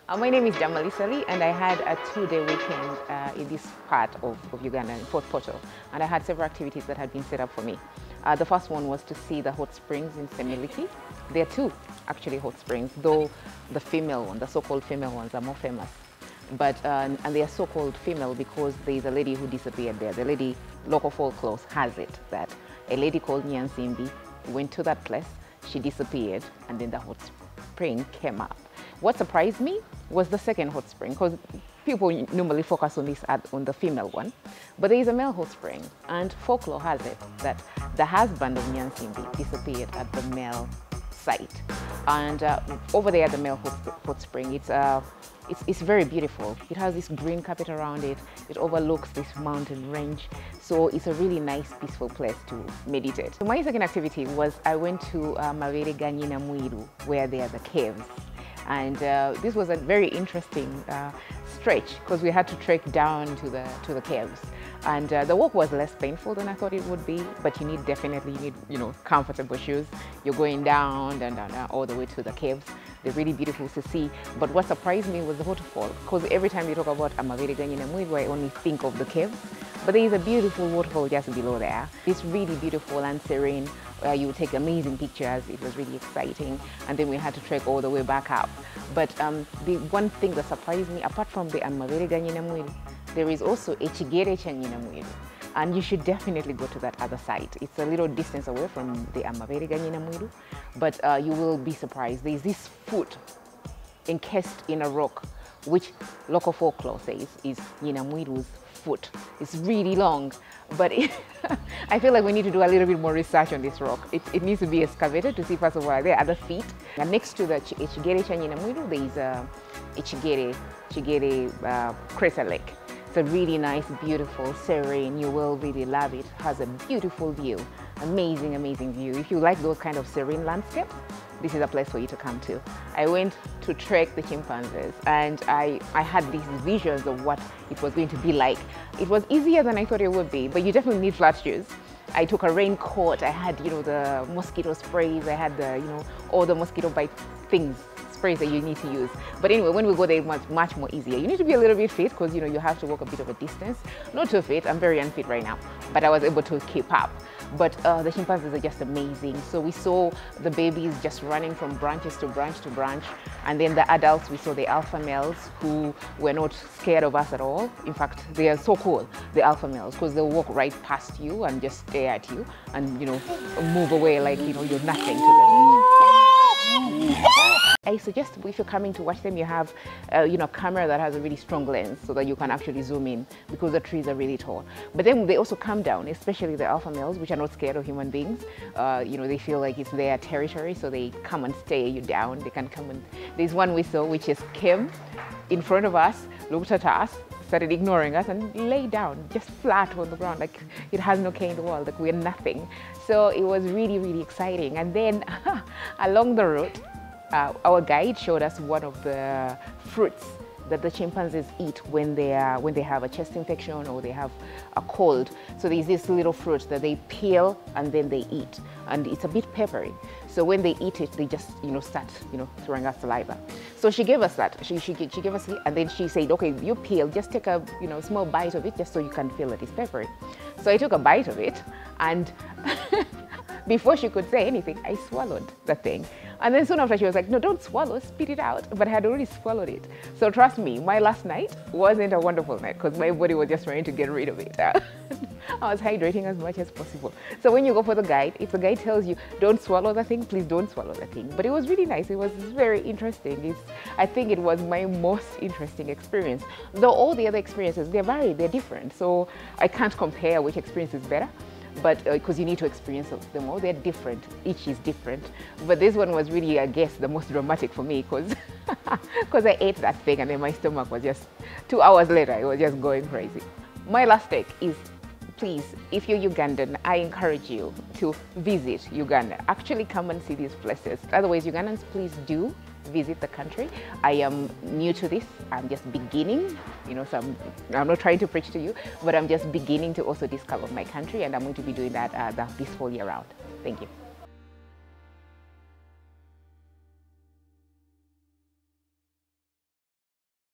My name is Damali Ssali, and I had a two-day weekend in this part of Uganda, in Fort Portal, and I had several activities that had been set up for me. The first one was to see the hot springs in Semiliki. There are two, actually, hot springs, though the female one, the so-called female ones, are more famous. But, and they are so-called female because there is a lady who disappeared there. The lady, local folklore has it that a lady called Nyansimbi went to that place, she disappeared, and then the hot spring came up. What surprised me was the second hot spring, because people normally focus on on the female one, but there is a male hot spring, and folklore has it that the husband of Nyansimbi disappeared at the male site, and over there at the male hot spring, it's very beautiful. It has this green carpet around it. It overlooks this mountain range, so it's a really nice, peaceful place to meditate. So my second activity was I went to Mavere Ganyina Mwiru, where there are the caves. And this was a very interesting stretch because we had to trek down to the caves, and the walk was less painful than I thought it would be. But you need comfortable shoes. You're going down and down all the way to the caves. They're really beautiful to see. But what surprised me was the waterfall, because every time you talk about Amavere Ganyina Mwiru, I only think of the caves. But there is a beautiful waterfall just below there. It's really beautiful and serene. You take amazing pictures. It was really exciting. And then we had to trek all the way back up. But the one thing that surprised me, apart from the Amavere Ganyina Mwiru, there is also Echigere Chanyina Mwiru. And you should definitely go to that other site. It's a little distance away from the Amavere Ganyina Mwiru, but you will be surprised. There's this foot encased in a rock, which local folklore says is Nyina Mwiru's foot. It's really long, but I feel like we need to do a little bit more research on this rock. It needs to be excavated to see, first of all, are there other feet. And next to the Echigere Chanyina Mwiru, there is a Echigere Crater Lake. It's a really nice, beautiful, serene. You will really love it. Has a beautiful view, amazing, amazing view. If you like those kind of serene landscapes, this is a place for you to come to. I went to trek the chimpanzees, and I had these visions of what it was going to be like. It was easier than I thought it would be, but you definitely need flat shoes. I took a raincoat. I had, the mosquito sprays. I had all the mosquito bite things, sprays that you need to use. But anyway, when we go there, it's much more easier. You need to be a little bit fit because, you have to walk a bit of a distance. Not too fit. I'm very unfit right now, but I was able to keep up. But the chimpanzees are just amazing. So we saw the babies just running from branches to branch to branch. And then the adults, we saw the alpha males who were not scared of us at all. In fact, they are so cool, the alpha males, because they'll walk right past you and just stare at you and, move away like, you're nothing to them. I suggest if you're coming to watch them, you have a camera that has a really strong lens so that you can actually zoom in, because the trees are really tall. But then they also come down, especially the alpha males, which are not scared of human beings. They feel like it's their territory, so they come and stare you down. They can come and... There's one we saw which just came in front of us, looked at us, started ignoring us, and lay down just flat on the ground, like it has no care in the world, like we're nothing. So it was really, really exciting. And then along the route, our guide showed us one of the fruits that the chimpanzees eat when they have a chest infection or they have a cold. So there's this little fruit that they peel and then they eat, and it's a bit peppery. So when they eat it, they just start throwing us saliva. So she gave us that. She gave us it, and then she said, okay, you peel, just take a small bite of it, just so you can feel that it's peppery. So I took a bite of it, and before she could say anything, I swallowed the thing. And then soon after, she was like, no, don't swallow, spit it out. But I had already swallowed it. So trust me, my last night wasn't a wonderful night because my body was just trying to get rid of it. I was hydrating as much as possible. So when you go for the guide, if the guide tells you, don't swallow the thing, please don't swallow the thing. But it was really nice. It was very interesting. I think it was my most interesting experience. Though all the other experiences, they're varied, they're different. So I can't compare which experience is better. But because you need to experience them all, they're different. Each is different. But this one was really, I guess, the most dramatic for me because I ate that thing and then my stomach was just, 2 hours later, it was just going crazy. My last take is, please, if you're Ugandan, I encourage you to visit Uganda. Actually come and see these places. Otherwise, Ugandans, please do visit the country. I am new to this. I'm just beginning, so I'm not trying to preach to you, but I'm just beginning to also discover my country, and I'm going to be doing that this whole year round. Thank you.